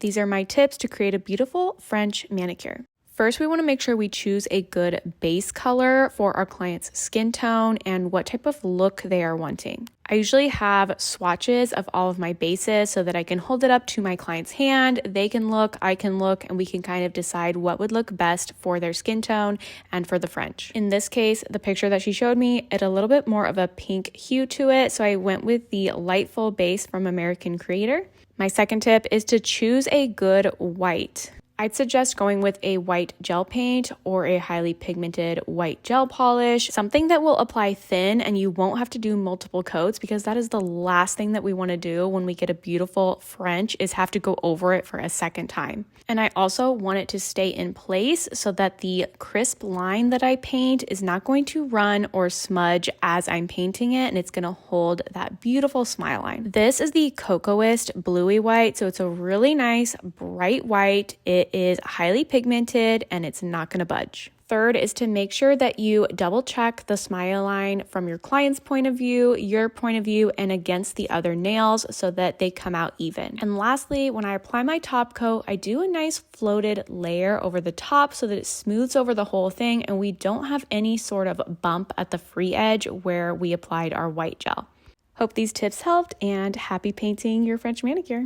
These are my tips to create a beautiful French manicure. First, we want to make sure we choose a good base color for our client's skin tone and what type of look they are wanting. I usually have swatches of all of my bases so that I can hold it up to my client's hand. They can look, I can look, and we can kind of decide what would look best for their skin tone and for the French. In this case, the picture that she showed me, it had a little bit more of a pink hue to it, so I went with the Lightful base from American Creator. My second tip is to choose a good white. I'd suggest going with a white gel paint or a highly pigmented white gel polish, something that will apply thin and you won't have to do multiple coats, because that is the last thing that we want to do when we get a beautiful French, is have to go over it for a second time. And I also want it to stay in place so that the crisp line that I paint is not going to run or smudge as I'm painting it, and it's going to hold that beautiful smile line. This is the Cocoist Bluey White, so it's a really nice bright white. It is highly pigmented and it's not going to budge. Third is to make sure that you double check the smile line from your client's point of view, your point of view, and against the other nails so that they come out even. And lastly, when I apply my top coat, I do a nice floated layer over the top so that it smooths over the whole thing and we don't have any sort of bump at the free edge where we applied our white gel. Hope these tips helped, and happy painting your French manicure.